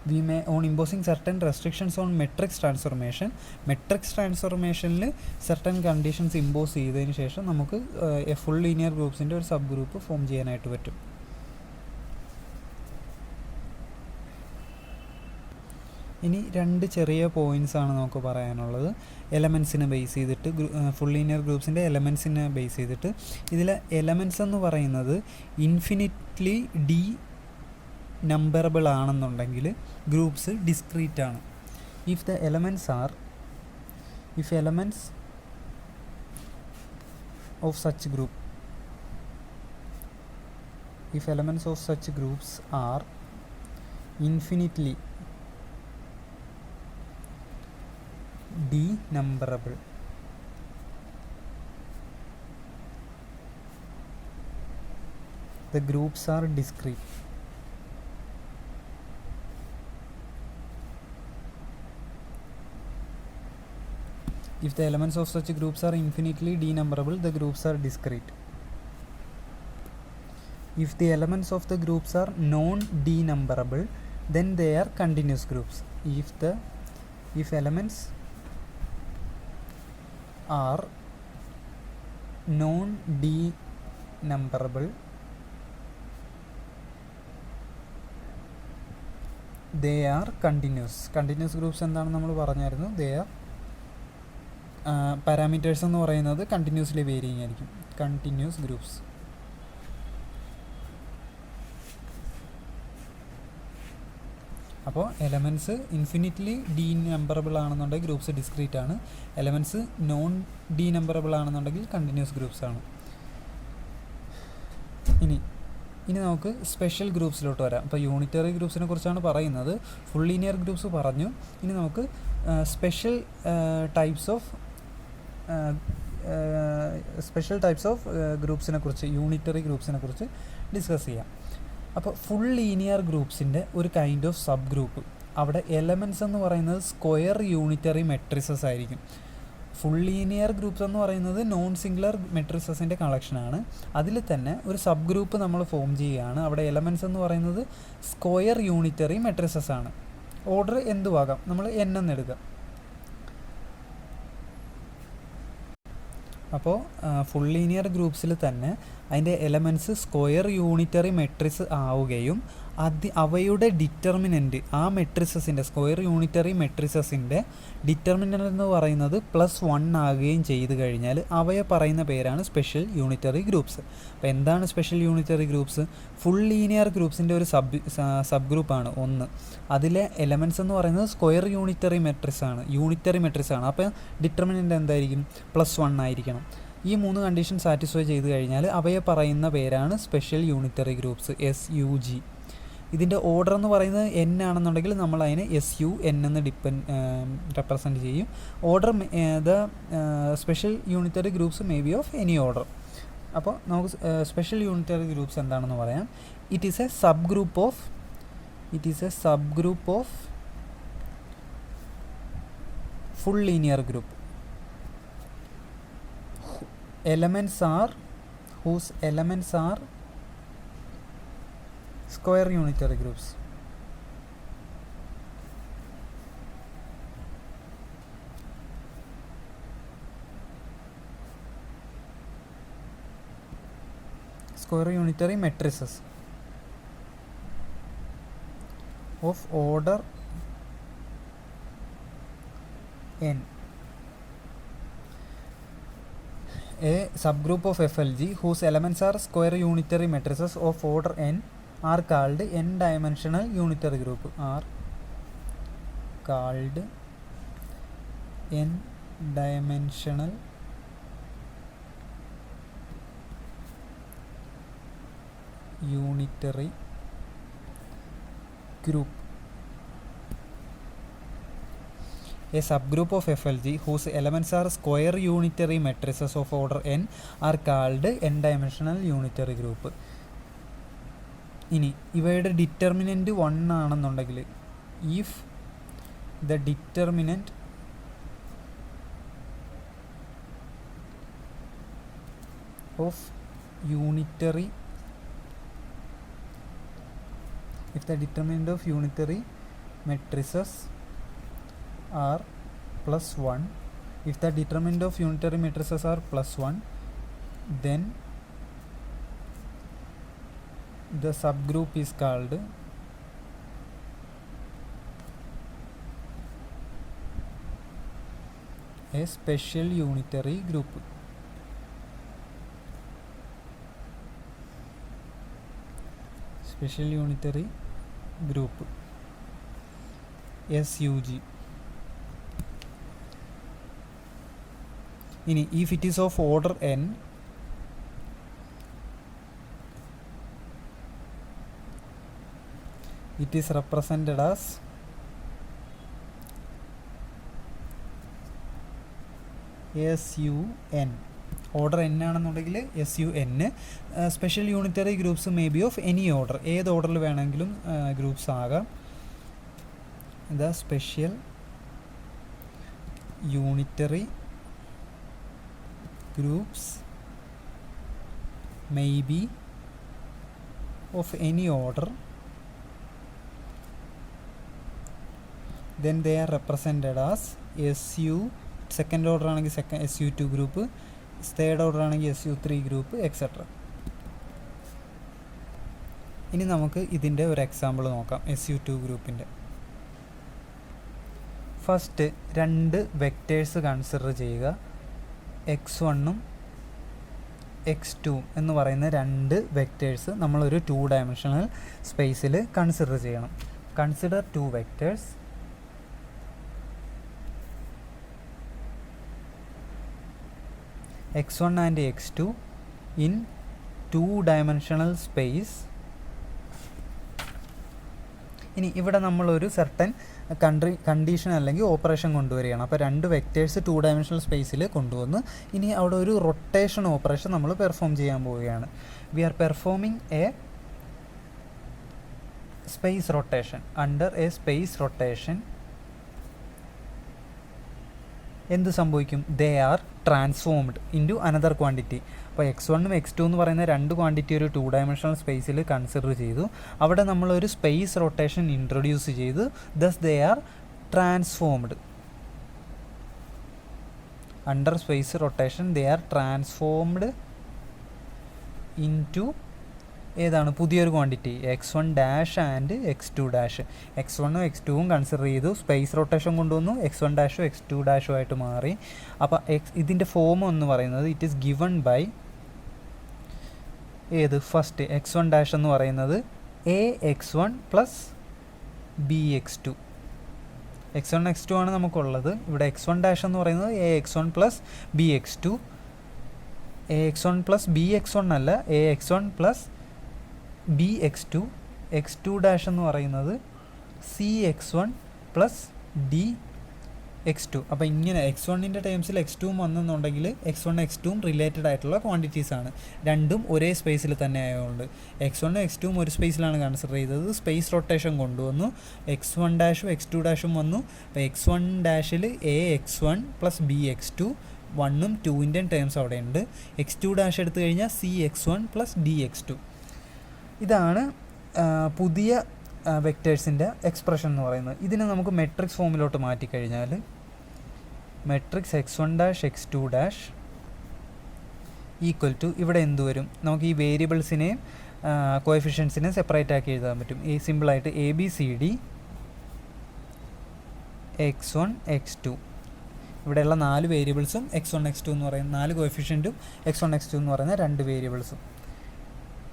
We may on imposing certain restrictions on matrix ട്രാൻസ്ഫോർമേഷനിൽ സർട്ടൻ കണ്ടീഷൻസ് ഇമ്പോസ് ചെയ്തതിന് ശേഷം നമുക്ക് ഫുൾ ലീനിയർ ഗ്രൂപ്പ്സിൻ്റെ ഒരു സബ് ഗ്രൂപ്പ് ഫോം ചെയ്യാനായിട്ട് പറ്റും. ഇനി രണ്ട് ചെറിയ പോയിൻറ്റ്സ് ആണ് നമുക്ക് പറയാനുള്ളത്. എലമെൻസിനെ ബേസ് ചെയ്തിട്ട് ഫുൾ ലീനിയർ ഗ്രൂപ്പ്സിൻ്റെ എലമെൻസിനെ ബേസ് ചെയ്തിട്ട് ഇതിലെ എലമെൻറ്റ്സ് എന്ന് പറയുന്നത് ഇൻഫിനിറ്റ്ലി നമ്പറബിൾ ആണെന്നുണ്ടെങ്കിൽ ഗ്രൂപ്പ്സ് ഡിസ്ക്രീറ്റ് ആണ്. If elements of such group if elements of such groups are infinitely denumberable, the groups are discrete. If the elements of such groups are infinitely denumberable, the groups are discrete. If the elements of the groups are non-denumberable, then they are continuous groups. If elements are non-denumberable, they are continuous. Continuous groups എന്താണെന്ന് നമ്മൾ പറഞ്ഞായിരുന്നു. They are parameters എന്ന് പറയുന്നത് continuously varying ആയിരിക്കും. Continuous groups. അപ്പോൾ elements infinitely ഡീനമ്പറബിൾ ആണെന്നുണ്ടെങ്കിൽ groups discrete ആണ്. Elements non ഡീനമ്പറബിൾ ആണെന്നുണ്ടെങ്കിൽ കണ്ടിന്യൂസ് ഗ്രൂപ്പ്സ് ആണ്. ഇനി നമുക്ക് സ്പെഷ്യൽ ഗ്രൂപ്പ്സിലോട്ട് വരാം. അപ്പോൾ യൂണിറ്ററി ഗ്രൂപ്പ്സിനെ കുറിച്ചാണ് പറയുന്നത്. ഫുൾ ലീനിയർ ഗ്രൂപ്പ്സ് പറഞ്ഞു. ഇനി നമുക്ക് സ്പെഷ്യൽ ടൈപ്സ് ഓഫ് ഗ്രൂപ്പ്സിനെ കുറിച്ച്, യൂണിറ്ററി ഗ്രൂപ്പ്സിനെ കുറിച്ച് ഡിസ്കസ് ചെയ്യാം. അപ്പോൾ ഫുൾ ലീനിയർ ഗ്രൂപ്പ്സിൻ്റെ ഒരു കൈൻഡ് ഓഫ് സബ് ഗ്രൂപ്പ്, അവിടെ എലമെൻറ്റ്സ് എന്ന് പറയുന്നത് സ്ക്വയർ യൂണിറ്ററി മെട്രിസസ് ആയിരിക്കും. ഫുൾ ലീനിയർ ഗ്രൂപ്പ്സ് എന്ന് പറയുന്നത് നോൺ സിംഗുലർ മെട്രിസസിൻ്റെ കളക്ഷനാണ്. അതിൽ തന്നെ ഒരു സബ് ഗ്രൂപ്പ് നമ്മൾ ഫോം ചെയ്യുകയാണ്. അവിടെ എലമെൻറ്റ്സ് എന്ന് പറയുന്നത് സ്ക്വയർ യൂണിറ്ററി മെട്രിസസ് ആണ്. ഓർഡർ എന്തുവാകാം, നമ്മൾ n എന്നെടുക്കാം. അപ്പോൾ ഫുൾ ലീനിയർ ഗ്രൂപ്പ്സിൽ തന്നെ അതിൻ്റെ എലമെൻറ്റ്സ് സ്ക്വയർ യൂണിറ്ററി മെട്രിക്സ് ആവുകയും അവയുടെ ഡിറ്റർമിനൻറ്റ്, ആ മെട്രിസസിൻ്റെ സ്ക്വയർ യൂണിറ്ററി മെട്രിസസിൻ്റെ ഡിറ്റർമിനൻ്റ് എന്ന് പറയുന്നത് +1 ആകുകയും ചെയ്തു കഴിഞ്ഞാൽ അവയെ പറയുന്ന പേരാണ് സ്പെഷ്യൽ യൂണിറ്ററി ഗ്രൂപ്പ്സ്. അപ്പോൾ എന്താണ് സ്പെഷ്യൽ യൂണിറ്ററി ഗ്രൂപ്പ്സ്? ഫുൾ ലീനിയർ ഗ്രൂപ്പ്സിൻ്റെ ഒരു സബ് ഗ്രൂപ്പാണ് ഒന്ന്. അതിലെ എലമെൻറ്റ്സ് എന്ന് പറയുന്നത് സ്ക്വയർ യൂണിറ്ററി മെട്രിക്സ് ആണ്. അപ്പോൾ ഡിറ്റർമിനൻ്റ് എന്തായിരിക്കും? +1 ആയിരിക്കണം. ഈ 3 കണ്ടീഷൻ സാറ്റിസ്ഫൈ ചെയ്ത് കഴിഞ്ഞാൽ അവയെ പറയുന്ന പേരാണ് സ്പെഷ്യൽ യൂണിറ്ററി ഗ്രൂപ്പ്സ്, SUG. ഇതിൻ്റെ ഓർഡർ എന്ന് പറയുന്നത് n ആണെന്നുണ്ടെങ്കിൽ നമ്മൾ അതിനെ SUN എന്ന് റെപ്രസെൻറ്റ് ചെയ്യും. Order the special unitary groups may be of any order. അപ്പോൾ നമുക്ക് സ്പെഷ്യൽ യൂണിറ്ററി ഗ്രൂപ്പ്സ് എന്താണെന്ന് പറയാം. It is A sub group of full linear group. whose elements are square unitary groups. Square unitary matrices of order n. A subgroup of FLG whose elements are square unitary matrices of order n are called n-dimensional unitary group. Are called n-dimensional unitary group. A subgroup of FLG whose elements are square unitary matrices of order n are called n-dimensional unitary group. ഇനി ഇവയുടെ determinant 1 ആണെന്നുണ്ടെങ്കിൽ, if the determinant of unitary matrices are +1, if the determinant of unitary matrices are +1, then the subgroup is called a special unitary group. Special unitary group, SUG. ഇനി if it is of order n, it is represented as SUN. Order n ആണെന്നുണ്ടെങ്കിൽ SUN. Special unitary groups may be of any order, ഏത് ഓർഡറിൽ വേണമെങ്കിലും groups ആകാം. The special unitary groups may be of any order, then they are represented as SU. Second order ആണെങ്കിൽ SU2 group, third order ആണെങ്കിൽ SU3 group, etcetera. ഇനി നമുക്ക് ഇതിൻ്റെ ഒരു എക്സാമ്പിൾ നോക്കാം SU2 ഗ്രൂപ്പിൻ്റെ. ഫസ്റ്റ് 2 വെക്റ്റേഴ്സ് കൺസിഡർ ചെയ്യുക. x1 x2 എന്ന് പറയുന്ന 2 വെക്റ്റേഴ്സ് നമ്മളൊരു 2 ഡയമെൻഷണൽ സ്പേസിൽ കൺസിഡർ ചെയ്യണം. Consider 2 vectors x1 and x2 in 2 dimensional space. ഇനി ഇവിടെ നമ്മളൊരു സർട്ടൻ കണ്ടീഷൻ അല്ലെങ്കിൽ ഓപ്പറേഷൻ കൊണ്ടുവരികയാണ്. അപ്പോൾ 2 വെക്റ്റേഴ്സ് 2 ഡയമെൻഷണൽ സ്പേസിൽ കൊണ്ടുവന്ന് ഇനി അവിടെ ഒരു റൊട്ടേഷൻ ഓപ്പറേഷൻ നമ്മൾ പെർഫോം ചെയ്യാൻ പോവുകയാണ്. We are performing a space rotation. Under a space rotation എന്ത് സംഭവിക്കും? They are transformed into another quantity. അപ്പോൾ x1 x2 എന്ന് പറയുന്ന 2 ക്വാണ്ടിറ്റി ഒരു 2 ഡയമെൻഷണൽ സ്പേസിൽ കൺസിഡർ ചെയ്തു. അവിടെ നമ്മളൊരു സ്പേസ് റൊട്ടേഷൻ ഇൻട്രൊഡ്യൂസ് ചെയ്തു. Thus they are transformed. Under space rotation they are transformed into ഏതാണ്? പുതിയൊരു quantity x1 dash and x2 dash. x1 x2 consider ചെയ്തു, സ്പേസ് റൊട്ടേഷൻ കൊണ്ടുവന്നു, x1 ഡാഷും x2 ഡാഷും ആയിട്ട് മാറി. അപ്പോൾ ഇതിൻ്റെ ഫോം എന്ന് പറയുന്നത് ഇറ്റ് ഈസ് ഗിവൺ ബൈ ഏത്? ഫസ്റ്റ് x1 ഡാഷ് എന്ന് പറയുന്നത് ax1 plus bx2. x1 x2 ആണ് നമുക്കുള്ളത്. ഇവിടെ x1 ഡാഷ് എന്ന് പറയുന്നത് ax1 plus bx2. ax1 plus bx1 അല്ല, ax1 plus bx2. x2 dash എന്ന് പറയുന്നത് cx1 പ്ലസ് dx2. അപ്പോൾ ഇങ്ങനെ x1ൻ്റെ ടേംസിൽ x2 വന്നെന്നുണ്ടെങ്കിൽ x1 x2 റിലേറ്റഡ് ആയിട്ടുള്ള ക്വാണ്ടിറ്റീസ് ആണ്. രണ്ടും ഒരേ സ്പേസിൽ തന്നെ ആയതുകൊണ്ട് x1 x2 ഒരു സ്പേസിലാണ് കൺസിഡർ ചെയ്തത്. സ്പേസ് റൊട്ടേഷൻ കൊണ്ടുവന്നു, x1 ഡാഷും x2 ഡാഷും വന്നു. അപ്പോൾ x1 ഡാഷിൽ ax1 plus bx2, 1ഉം 2ൻ്റെയും terms അവിടെ ഉണ്ട്. x2 ഡാഷ് എടുത്തു കഴിഞ്ഞാൽ cx1 പ്ലസ് dx2. ഇതാണ് പുതിയ വെക്റ്റേഴ്സിൻ്റെ എക്സ്പ്രഷൻ എന്ന് പറയുന്നത്. ഇതിനെ നമുക്ക് മെട്രിക്സ് ഫോമിലോട്ട് മാറ്റിക്കഴിഞ്ഞാൽ matrix x1 dash x2 dash equal to ഇവിടെ എന്ത് വരും? നമുക്ക് ഈ വേരിയബിൾസിനെയും കോഎഫിഷ്യൻസിനെയും സെപ്പറേറ്റ് ആക്കി എഴുതാൻ പറ്റും. ഈ സിമ്പിളായിട്ട് ABCD x1 x2. ഇവിടെയുള്ള 4 വേരിയബിൾസും x1 x2 എന്ന് പറയുന്ന 4 കോഎഫിഷ്യൻറ്റും x1 x2 എന്ന് പറയുന്ന 2 വേരിയബിൾസും.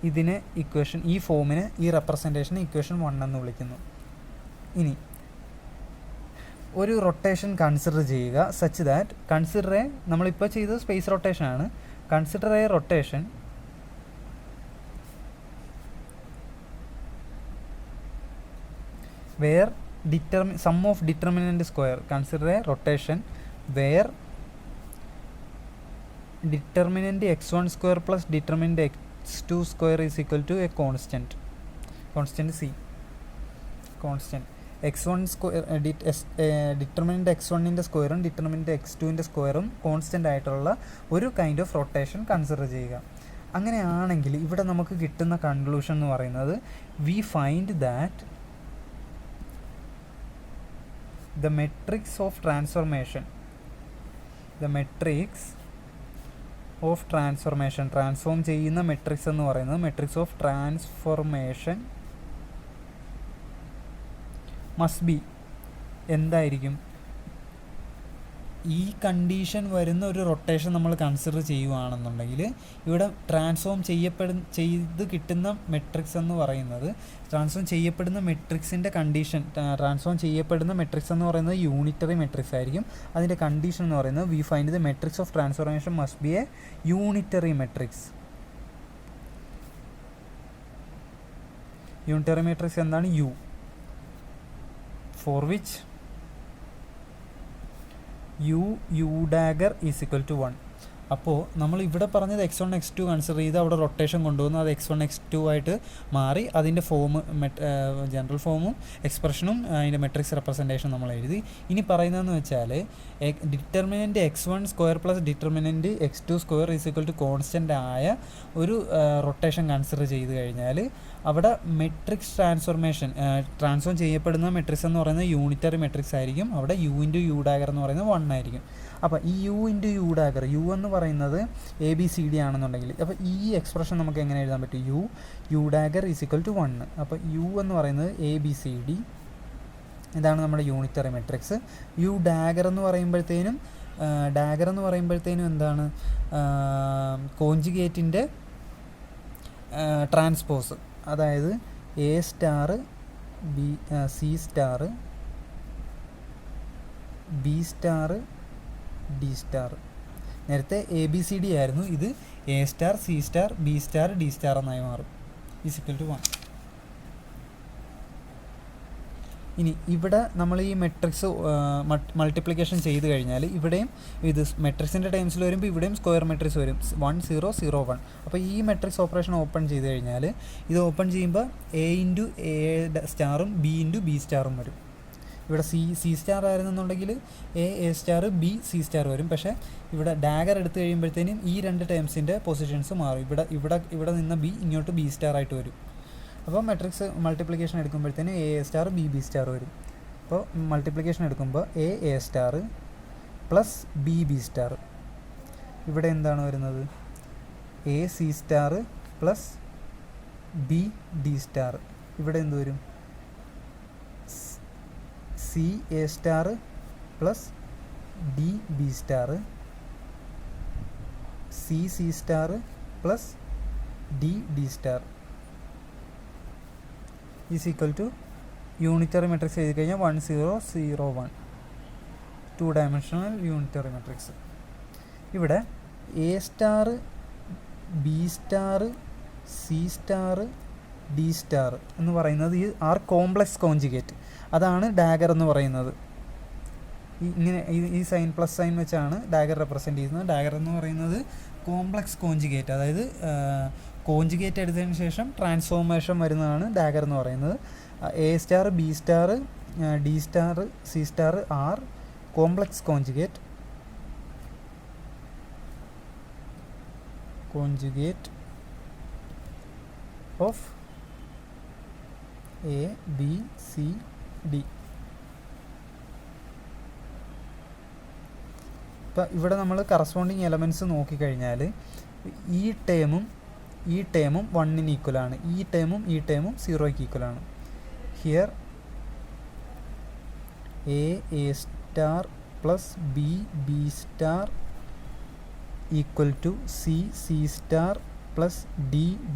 ഇതിനെ ഇക്വേഷൻ, ഈ ഫോമിന്, ഈ റെപ്രസെൻറ്റേഷന് ഇക്വേഷൻ 1 എന്ന് വിളിക്കുന്നു. ഇനി ഒരു റൊട്ടേഷൻ കൺസിഡർ ചെയ്യുക സച്ച് ദാറ്റ് കൺസിഡർ എ, നമ്മളിപ്പോൾ ചെയ്തത് സ്പേസ് റൊട്ടേഷൻ ആണ്. Consider A rotation where sum of determinant square. Consider a rotation where determinant x1 square plus determinant x2 square is equal to a constant c. Constant x1 square determinant x1 സ്ക്വയറും determinant x2 സ്ക്വയറും constant ആയിട്ടുള്ള ഒരു kind of rotation consider ചെയ്യുക. അങ്ങനെയാണെങ്കിൽ ഇവിടെ നമുക്ക് കിട്ടുന്ന conclusion എന്ന് പറയുന്നത് we find that the matrix of transformation transform ചെയ്യുന്ന മെട്രിക്സ് എന്ന് പറയുന്നത് matrix of transformation must be എന്തായിരിക്കും? ഈ കണ്ടീഷൻ വരുന്ന ഒരു റൊട്ടേഷൻ നമ്മൾ കൺസിഡർ ചെയ്യുകയാണെന്നുണ്ടെങ്കിൽ ഇവിടെ ട്രാൻസ്ഫോം ചെയ്ത് കിട്ടുന്ന മെട്രിക്സ് എന്ന് പറയുന്നത്, ട്രാൻസ്ഫോം ചെയ്യപ്പെടുന്ന മെട്രിക്സിൻ്റെ കണ്ടീഷൻ, ട്രാൻസ്ഫോം ചെയ്യപ്പെടുന്ന മെട്രിക്സ് എന്ന് പറയുന്നത് യൂണിറ്ററി മെട്രിക്സ് ആയിരിക്കും. അതിൻ്റെ കണ്ടീഷൻ എന്ന് പറയുന്നത് we find the matrix of transformation must be A unitary matrix. Unitary matrix എന്താണ്? U. for which u dagger is equal to 1. അപ്പോൾ നമ്മൾ ഇവിടെ പറഞ്ഞത് x1 x2 കൺസിഡർ ചെയ്ത് അവിടെ റൊട്ടേഷൻ കൊണ്ടുവന്ന് അത് x1 x2 ആയിട്ട് മാറി അതിൻ്റെ ഫോം ജനറൽ ഫോമും എക്സ്പ്രഷനും അതിൻ്റെ മെട്രിക്സ് റെപ്രസെൻറ്റേഷൻ നമ്മൾ എഴുതി. ഇനി പറയുന്നതെന്ന് വെച്ചാൽ determinant x1 square plus determinant x2 square is equal to constant ആയ ഒരു റൊട്ടേഷൻ കൺസിഡർ ചെയ്ത് കഴിഞ്ഞാൽ അവിടെ മെട്രിക്സ് ട്രാൻസ്ഫോം ചെയ്യപ്പെടുന്ന മെട്രിക്സ് എന്ന് പറയുന്നത് യൂണിറ്ററി മെട്രിക്സ് ആയിരിക്കും. അവിടെ u ഇൻറ്റു യു ഡാഗർ എന്ന് പറയുന്നത് 1 ആയിരിക്കും. അപ്പോൾ ഈ u into U dagger u എന്ന് പറയുന്നത് ABCD ആണെന്നുണ്ടെങ്കിൽ അപ്പോൾ ഈ എക്സ്പ്രഷൻ നമുക്ക് എങ്ങനെ എഴുതാൻ പറ്റും? U dagger is equal to 1. അപ്പോൾ u എന്ന് പറയുന്നത് ABCD, ഇതാണ് നമ്മുടെ യൂണിറ്ററി മെട്രിക്സ്. യു ഡാഗർ എന്ന് പറയുമ്പോഴത്തേനും എന്താണ്? കോഞ്ചുഗേറ്റിൻ്റെ ട്രാൻസ്പോസ്, അതായത് A star B C star B star D star. നേരത്തെ ABCD ആയിരുന്നു, ഇത് A star C star B star D star എന്നായി മാറും. Is equal to 1. ഇനി ഇവിടെ നമ്മൾ ഈ മെട്രിക്സ് മൾട്ടിപ്ലിക്കേഷൻ ചെയ്ത് കഴിഞ്ഞാൽ ഇവിടെയും ഇത് മെട്രിക്സിൻ്റെ ടൈംസിൽ വരുമ്പോൾ ഇവിടെയും സ്ക്വയർ മെട്രിക്സ് വരും 1 0 0 1. അപ്പോൾ ഈ മെട്രിക്സ് ഓപ്പറേഷൻ ഓപ്പൺ ചെയ്ത് കഴിഞ്ഞാൽ ഇത് ഓപ്പൺ ചെയ്യുമ്പോൾ A ഇൻറ്റു A സ്റ്റാറും B ഇൻറ്റു B സ്റ്റാറും വരും. ഇവിടെ സി സ്റ്റാർ ആയിരുന്നെന്നുണ്ടെങ്കിൽ A star B C star വരും. പക്ഷേ ഇവിടെ ഡാഗർ എടുത്തു കഴിയുമ്പോഴത്തേനും ഈ രണ്ട് ടേംസിൻ്റെ പൊസിഷൻസ് മാറും. ഇവിടെ നിന്ന് B ഇങ്ങോട്ട് B സ്റ്റാർ ആയിട്ട് വരും. അപ്പോൾ മെട്രിക്സ് മൾട്ടിപ്ലിക്കേഷൻ എടുക്കുമ്പോഴത്തേനും A സ്റ്റാർ B സ്റ്റാർ വരും. അപ്പോൾ മൾട്ടിപ്ലിക്കേഷൻ എടുക്കുമ്പോൾ A star plus B star. ഇവിടെ എന്താണ് വരുന്നത്? A C star plus B D star. ഇവിടെ എന്ത് വരും? C A star plus D B star, C C star plus D D star is equal to unitary matrix എഴുതി കഴിഞ്ഞാൽ 1 0 0 1, 2 dimensional unitary matrix. ഇവിടെ A star B star C star D star എന്ന് പറയുന്നത് ഈ complex conjugate, അതാണ് dagger എന്ന് പറയുന്നത്. ഇങ്ങനെ ഈ സൈൻ പ്ലസ് സൈൻ വെച്ചാണ് ഡാഗർ റെപ്രസെൻറ്റ് ചെയ്യുന്നത്. ഡാഗർ എന്ന് പറയുന്നത് കോംപ്ലക്സ് കോഞ്ചുഗേറ്റ്, അതായത് കോഞ്ചുഗേറ്റ് എടുത്തതിന് ശേഷം ട്രാൻസ്ഫോർമേഷൻ വരുന്നതാണ് ഡാഗർ എന്ന് പറയുന്നത്. A star B star D star C star are complex conjugate of A B C D. ഇപ്പം ഇവിടെ നമ്മൾ കറസ്പോണ്ടിങ് എലമെൻറ്റ്സ് നോക്കിക്കഴിഞ്ഞാൽ ഈ ടേമും 1 ഈക്വലാണ്, ഈ ടേമും 0 ഈക്വലാണ്. Here A star plus B star equal to C star plus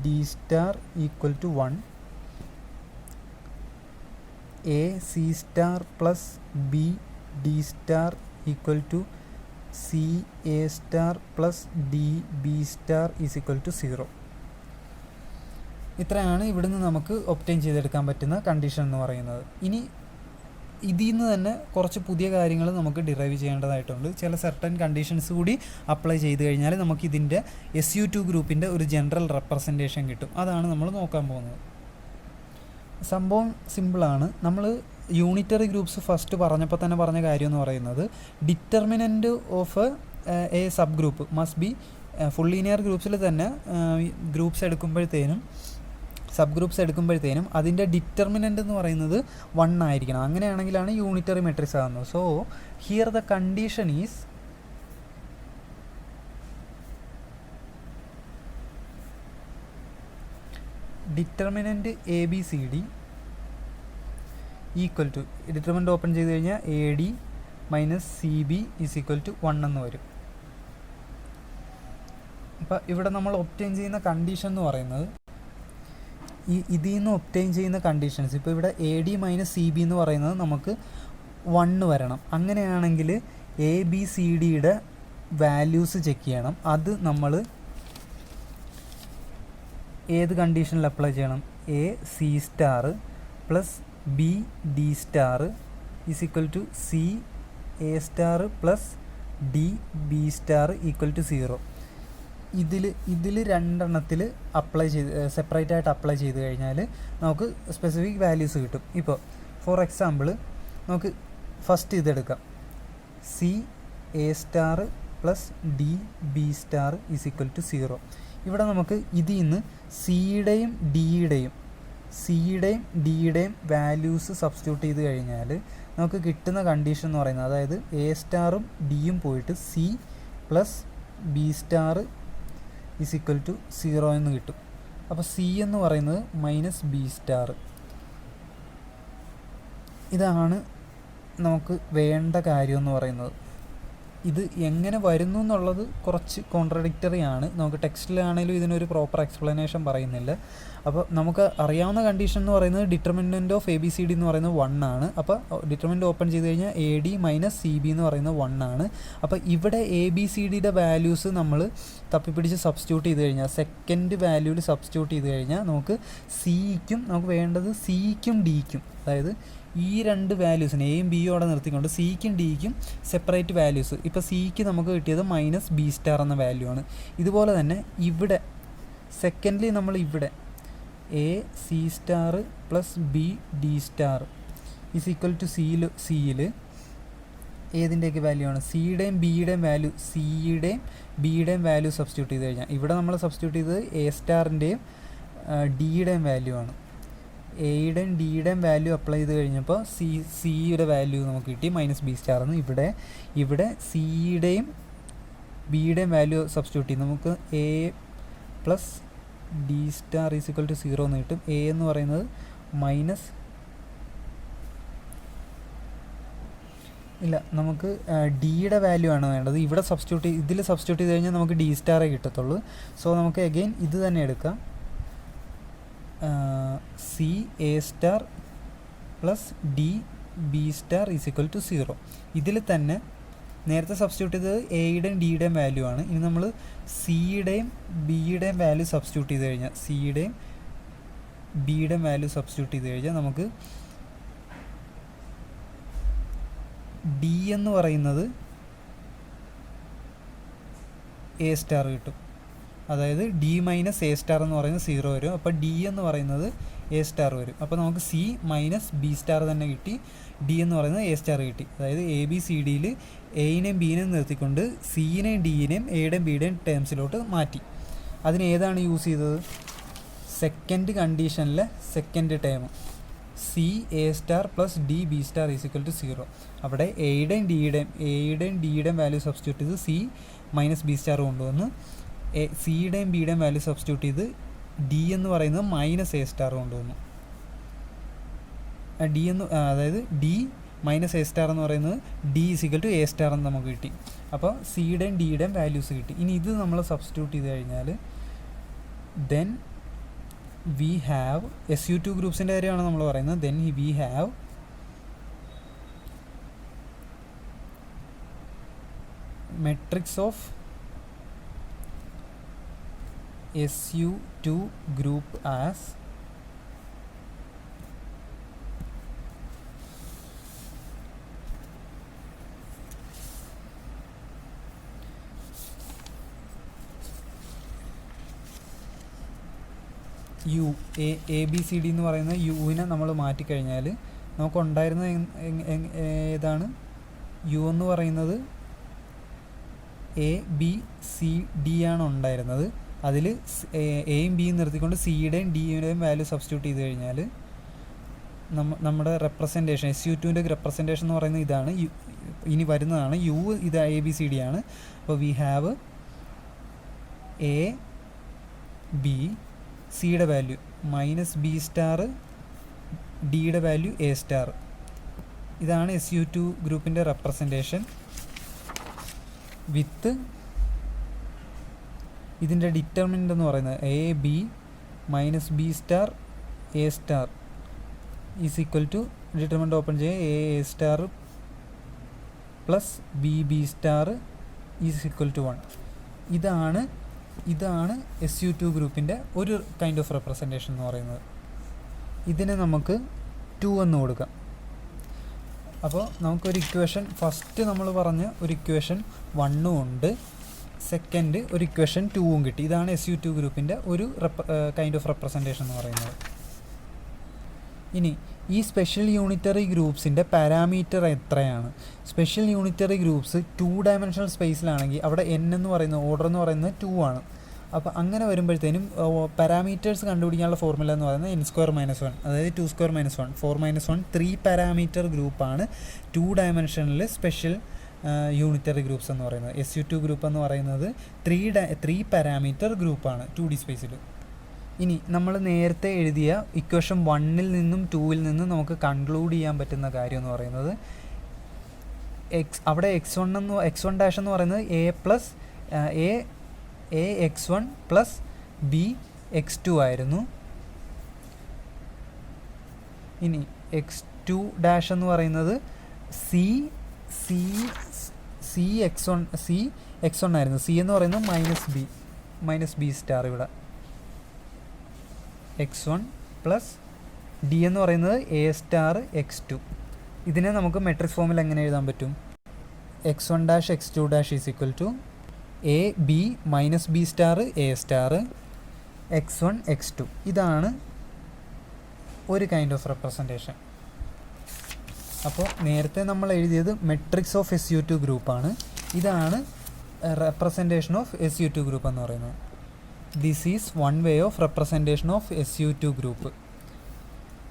D star equal to 1. A C star plus B D star equal to C A star plus D B star is equal to 0. ഇത്രയാണ് ഇവിടുന്ന് നമുക്ക് obtain ചെയ്തെടുക്കാൻ പറ്റുന്ന condition എന്ന് പറയുന്നത്. ഇനി ഇതിൽ നിന്ന് തന്നെ കുറച്ച് പുതിയ കാര്യങ്ങൾ നമുക്ക് ഡിറൈവ് ചെയ്യേണ്ടതായിട്ടുണ്ട്. ചില സർട്ടൻ കണ്ടീഷൻസ് കൂടി അപ്ലൈ ചെയ്ത് കഴിഞ്ഞാൽ നമുക്ക് ഇതിൻ്റെ SU2 ഗ്രൂപ്പിൻ്റെ ഒരു ജനറൽ റെപ്രസെൻറ്റേഷൻ കിട്ടും. അതാണ് നമ്മൾ നോക്കാൻ പോകുന്നത്. സംഭവം സിമ്പിളാണ്. നമ്മൾ യൂണിറ്ററി ഗ്രൂപ്പ്സ് ഫസ്റ്റ് പറഞ്ഞപ്പോൾ തന്നെ പറഞ്ഞ കാര്യം എന്ന് പറയുന്നത് determinant of a sub group must be full linear ഗ്രൂപ്പ്സിൽ തന്നെ സബ് ഗ്രൂപ്പ്സ് എടുക്കുമ്പോഴത്തേനും അതിൻ്റെ ഡിറ്റർമിനൻ്റ് എന്ന് പറയുന്നത് 1 ആയിരിക്കണം. അങ്ങനെയാണെങ്കിലാണ് യൂണിറ്ററി മെട്രിക്സ് ആകുന്നത്. So here the condition is determinant ABCD equal to determinant open ചെയ്ത് കഴിഞ്ഞാൽ AD minus CB is equal to 1 എന്ന് വരും. അപ്പോൾ ഇവിടെ നമ്മൾ ഒബ്റ്റെയിൻ ചെയ്യുന്ന കണ്ടീഷൻ എന്ന് പറയുന്നത് ഇതിൽ നിന്ന് ഒബ്റ്റെയിൻ ചെയ്യുന്ന കണ്ടീഷൻസ്, ഇപ്പോൾ ഇവിടെ AD മൈനസ് CB എന്ന് പറയുന്നത് നമുക്ക് 1 വരണം. അങ്ങനെയാണെങ്കിൽ ABCDയുടെ വാല്യൂസ് ചെക്ക് ചെയ്യണം. അത് നമ്മൾ ഏത് കണ്ടീഷനിൽ അപ്ലൈ ചെയ്യണം? A C star plus B D star is equal to C A star plus D B star equal to 0. ഇതിൽ രണ്ടെണ്ണത്തിൽ അപ്ലൈ ചെയ്ത് സെപ്പറേറ്റ് ആയിട്ട് അപ്ലൈ ചെയ്ത് കഴിഞ്ഞാൽ നമുക്ക് സ്പെസിഫിക് വാല്യൂസ് കിട്ടും. ഇപ്പോൾ ഫോർ എക്സാമ്പിൾ നമുക്ക് ഫസ്റ്റ് ഇതെടുക്കാം, C A star plus D B star is equal to 0. ഇവിടെ നമുക്ക് ഇതിൽ നിന്ന് സിയുടെയും ഡിയുടെയും വാല്യൂസ് സബ്സ്റ്റിറ്റ്യൂട്ട് ചെയ്ത് കഴിഞ്ഞാൽ നമുക്ക് കിട്ടുന്ന കണ്ടീഷൻ എന്ന് പറയുന്നത്, അതായത് എ സ്റ്റാറും ഡിയും പോയിട്ട് C plus B star is equal to 0 എന്ന് കിട്ടും. അപ്പോൾ സി എന്ന് പറയുന്നത് മൈനസ് ബി സ്റ്റാർ. ഇതാണ് നമുക്ക് വേണ്ട കാര്യം എന്ന് പറയുന്നത്. ഇത് എങ്ങനെ വരുന്നു എന്നുള്ളത് കുറച്ച് കോൺട്രഡിക്റ്ററി ആണ്. നമുക്ക് ടെക്സ്റ്റിലാണെങ്കിലും ഇതിനൊരു പ്രോപ്പർ എക്സ്പ്ലനേഷൻ പറയുന്നില്ല. അപ്പോൾ നമുക്ക് അറിയാവുന്ന കണ്ടീഷൻ എന്ന് പറയുന്നത് determinant of A B C D എന്ന് പറയുന്നത് 1 ആണ്. അപ്പോൾ ഡിറ്റർമിനൻ്റ് ഓപ്പൺ ചെയ്ത് കഴിഞ്ഞാൽ A D minus C B എന്ന് പറയുന്നത് 1 ആണ്. അപ്പോൾ ഇവിടെ എ ബി സി ഡിയുടെ വാല്യൂസ് നമ്മൾ തപ്പിപ്പിടിച്ച് സബ്സ്റ്റിറ്റ്യൂട്ട് ചെയ്ത് കഴിഞ്ഞാൽ, സെക്കൻഡ് വാല്യൂവിൽ സബ്സ്റ്റിറ്റ്യൂട്ട് ചെയ്ത് കഴിഞ്ഞാൽ നമുക്ക് സിക്കും നമുക്ക് വേണ്ടത് സിക്കും ഡിക്കും, അതായത് ഈ രണ്ട് വാല്യൂസിന് എയും ബിയും അവിടെ നിർത്തിക്കൊണ്ട് സിക്കും ഡിക്കും സെപ്പറേറ്റ് വാല്യൂസ്. ഇപ്പോൾ സിക്ക് നമുക്ക് കിട്ടിയത് മൈനസ് ബി സ്റ്റാർ എന്ന വാല്യൂ ആണ്. ഇതുപോലെ തന്നെ ഇവിടെ സെക്കൻഡ്ലി നമ്മൾ ഇവിടെ A C star plus B D star is equal to സിയിൽ ഏതിൻ്റെയൊക്കെ വാല്യൂ ആണ്, സിയുടെയും ബിയുടെയും വാല്യൂ സബ്സ്റ്റിറ്റ്യൂട്ട് ചെയ്ത് കഴിഞ്ഞാൽ ഇവിടെ നമ്മൾ സബ്സ്റ്റിറ്റ്യൂട്ട് ചെയ്തത് എ സ്റ്റാറിൻ്റെയും ഡിയുടെയും വാല്യൂ ആണ്. എയുടെയും ഡിയുടെയും വാല്യൂ അപ്ലൈ ചെയ്ത് കഴിഞ്ഞപ്പോൾ സിയുടെ വാല്യൂ നമുക്ക് കിട്ടി മൈനസ് ബി സ്റ്റാർ എന്ന്. ഇവിടെ സിയുടെയും ബിയുടെയും വാല്യൂ സബ്സ്റ്റിറ്റ്യൂട്ട് ചെയ്യും, നമുക്ക് A plus D star is equal to 0 എന്ന് കിട്ടും. എ എന്ന് പറയുന്നത് മൈനസ് നമുക്ക് ഡിയുടെ വാല്യൂ ആണ് വേണ്ടത്. ഇതിൽ സബ്സ്റ്റിറ്റ്യൂട്ട് ചെയ്ത് കഴിഞ്ഞാൽ നമുക്ക് ഡി സ്റ്റാറേ കിട്ടത്തുള്ളൂ. സോ നമുക്ക് അഗെയിൻ ഇത് തന്നെ എടുക്കാം, C A star plus D B star is equal to 0. ഇതിൽ തന്നെ നേരത്തെ സബ്സ്റ്റിറ്റ്യൂട്ട് ചെയ്തത് എയുടെയും ഡിയുടെയും വാല്യൂ ആണ്. ഇനി നമ്മൾ സിയുടെയും ബിയുടെയും വാല്യൂ സബ്സ്റ്റിറ്റ്യൂട്ട് ചെയ്ത് കഴിഞ്ഞാൽ നമുക്ക് ഡി എന്ന് പറയുന്നത് എ സ്റ്റാർ കിട്ടും. അതായത് ഡി മൈനസ് എ സ്റ്റാർ എന്ന് പറയുന്നത് 0 വരും. അപ്പോൾ ഡി എന്ന് പറയുന്നത് എ സ്റ്റാർ വരും. അപ്പോൾ നമുക്ക് സി മൈനസ് ബി സ്റ്റാർ തന്നെ കിട്ടി, ഡി എന്ന് പറയുന്നത് എ സ്റ്റാർ കിട്ടി. അതായത് എ ബി സി ഡിയിൽ എയിനെയും ബിനെയും നിർത്തിക്കൊണ്ട് സിനെയും ഡിനെയും എയുടെയും ബിയുടെയും ടേംസിലോട്ട് മാറ്റി. അതിന് ഏതാണ് യൂസ് ചെയ്തത്, സെക്കൻഡ് കണ്ടീഷനിലെ second term C A star plus D B star is equal to 0. അവിടെ എയുടെയും ഡിയുടെയും വാല്യൂ സബ്സ്റ്റിറ്റ്യൂട്ട് ചെയ്ത് സി മൈനസ് ബി സ്റ്റാർ കൊണ്ടുവന്ന് സിയുടെയും ബിയുടെയും വാല്യൂ സബ്സ്റ്റിറ്റ്യൂട്ട് ചെയ്ത് ഡി എന്ന് പറയുന്നത് മൈനസ് എ സ്റ്റാർ കൊണ്ടുവന്നു. അതായത് ഡി മൈനസ് എ സ്റ്റാർ എന്ന് പറയുന്നത് D is equal to A star എന്ന് നമുക്ക് കിട്ടി. അപ്പോൾ സിയുടെയും ഡിയുടെയും വാല്യൂസ് കിട്ടി. ഇനി ഇത് നമ്മൾ സബ്സ്റ്റിറ്റ്യൂട്ട് ചെയ്ത് കഴിഞ്ഞാൽ ദെൻ വി ഹാവ് SU2 ഗ്രൂപ്പ്സിൻ്റെ കാര്യമാണ് നമ്മൾ പറയുന്നത്. Then we have matrix of SU2 group as U A B C D എന്ന് പറയുന്ന യുവിനെ നമ്മൾ മാറ്റിക്കഴിഞ്ഞാൽ നമുക്കുണ്ടായിരുന്നത് ഏതാണ്, യു എന്ന് പറയുന്നത് എ ബി സി ഡി ആണ് ഉണ്ടായിരുന്നത്. അതിൽ എയും ബിയും നിർത്തിക്കൊണ്ട് സിയുടെയും ഡിയുടെയും വാല്യൂ സബ്സ്റ്റിറ്റ്യൂട്ട് ചെയ്ത് കഴിഞ്ഞാൽ നമ്മുടെ റെപ്രസെൻറ്റേഷൻ SU2ൻ്റെ റെപ്രസെൻറ്റേഷൻ എന്ന് പറയുന്നത് ഇതാണ്. ഇനി വരുന്നതാണ് യു, ഇത് എ ബി സി ഡി ആണ്. അപ്പോൾ വി ഹാവ് എ ബി സിയുടെ വാല്യൂ മൈനസ് ബി സ്റ്റാർ, ഡിയുടെ വാല്യൂ എ സ്റ്റാർ. ഇതാണ് SU2 ഗ്രൂപ്പിൻ്റെ റെപ്രസെൻറ്റേഷൻ വിത്ത് ഇതിൻ്റെ ഡിറ്റർമിനൻ്റ് എന്ന് പറയുന്നത് A B minus B star A star is equal to determinant open ചെയ്യുക A star plus B star is equal to 1. ഇതാണ് SU2 ഗ്രൂപ്പിൻ്റെ ഒരു കൈൻഡ് ഓഫ് റെപ്രസെൻറ്റേഷൻ എന്ന് പറയുന്നത്. ഇതിനെ നമുക്ക് 2 എന്ന് കൊടുക്കാം. അപ്പോൾ നമുക്കൊരു ഇക്വേഷൻ ഫസ്റ്റ് നമ്മൾ പറഞ്ഞ ഒരു ഇക്വേഷൻ 1 ഉണ്ട്, സെക്കൻഡ് ഒരു ഇക്വേഷൻ 2 കിട്ടി. ഇതാണ് SU2 ഗ്രൂപ്പിൻ്റെ ഒരു കൈൻഡ് ഓഫ് റെപ്രസെൻറ്റേഷൻ എന്ന് പറയുന്നത്. ഇനി ഈ സ്പെഷ്യൽ യൂണിറ്ററി ഗ്രൂപ്പ്സിൻ്റെ പാരാമീറ്റർ എത്രയാണ്? സ്പെഷ്യൽ യൂണിറ്ററി ഗ്രൂപ്പ്സ് 2 ഡയമെൻഷണൽ സ്പേസിലാണെങ്കിൽ അവിടെ n എന്ന് പറയുന്നത് ഓർഡർ എന്ന് പറയുന്നത് 2 ആണ്. അപ്പോൾ അങ്ങനെ വരുമ്പോഴത്തേനും പാരാമീറ്റേഴ്സ് കണ്ടുപിടിക്കാനുള്ള ഫോർമുല എന്ന് പറയുന്നത് n² - 1, അതായത് 2² - 1 4 - 1 3 പാരാമീറ്റർ ഗ്രൂപ്പാണ് 2 ഡയമെൻഷനിൽ സ്പെഷ്യൽ യൂണിറ്ററി ഗ്രൂപ്പ്സ് എന്ന് പറയുന്നത്. SU2 ഗ്രൂപ്പ് എന്ന് പറയുന്നത് 3 പാരാമീറ്റർ ഗ്രൂപ്പാണ് 2D സ്പേസിൽ. ഇനി നമ്മൾ നേരത്തെ എഴുതിയ ഇക്വേഷൻ 1 നിന്നും 2 നിന്നും നമുക്ക് കൺക്ലൂഡ് ചെയ്യാൻ പറ്റുന്ന കാര്യം എന്ന് പറയുന്നത് അവിടെ x1 ഡാഷ് എന്ന് പറയുന്നത് a x1 plus b x2 ആയിരുന്നു. ഇനി x2 ഡാഷ് എന്ന് പറയുന്നത് c x1 ആയിരുന്നു. c എന്ന് പറയുന്നത് മൈനസ് ബി സ്റ്റാർ ഇവിടെ x1 പ്ലസ് d എന്ന് പറയുന്നത് a സ്റ്റാർ x2. ഇതിനെ നമുക്ക് മെട്രിക്സ് ഫോമിൽ എങ്ങനെ എഴുതാൻ പറ്റും? x1 dash x2 dash is equal to a b minus B star a star x1 x2. ഇതാണ് ഒരു കൈൻഡ് ഓഫ് റെപ്രസെൻറ്റേഷൻ. അപ്പോൾ നേരത്തെ നമ്മൾ എഴുതിയത് മെട്രിക്സ് ഓഫ് SU2 ഗ്രൂപ്പാണ്. ഇതാണ് റെപ്രസെൻറ്റേഷൻ ഓഫ് SU2 ഗ്രൂപ്പ് എന്ന് പറയുന്നത്. This is one way of representation of SU2 group.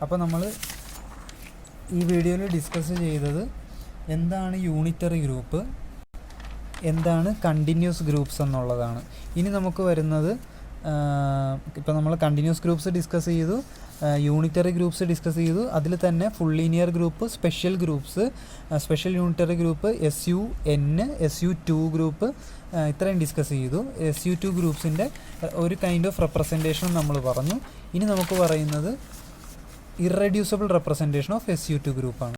അപ്പോൾ നമ്മൾ ഈ വീഡിയോയിൽ ഡിസ്കസ് ചെയ്തത് എന്താണ് യൂണിറ്ററി ഗ്രൂപ്പ്, എന്താണ് കണ്ടിന്യൂസ് ഗ്രൂപ്പ്സ് എന്നുള്ളതാണ്. ഇനി നമുക്ക് വരുന്നത് ഇപ്പോൾ നമ്മൾ കണ്ടിന്യൂസ് ഗ്രൂപ്പ്സ് ഡിസ്കസ് ചെയ്തു, യൂണിറ്ററി ഗ്രൂപ്പ്സ് ഡിസ്കസ് ചെയ്തു. അതിൽ തന്നെ full linear group, special groups, special unitary group, SUN, SU2 group, ഇത്രയും ഡിസ്കസ് ചെയ്തു. SU2 ഗ്രൂപ്പ്സിൻ്റെ ഒരു കൈൻഡ് ഓഫ് റെപ്രസെൻറ്റേഷൻ നമ്മൾ പറഞ്ഞു. ഇനി നമുക്ക് പറയുന്നത് ഇറെഡ്യൂസിബിൾ റെപ്രസെൻറ്റേഷൻ ഓഫ് SU2 ഗ്രൂപ്പാണ്.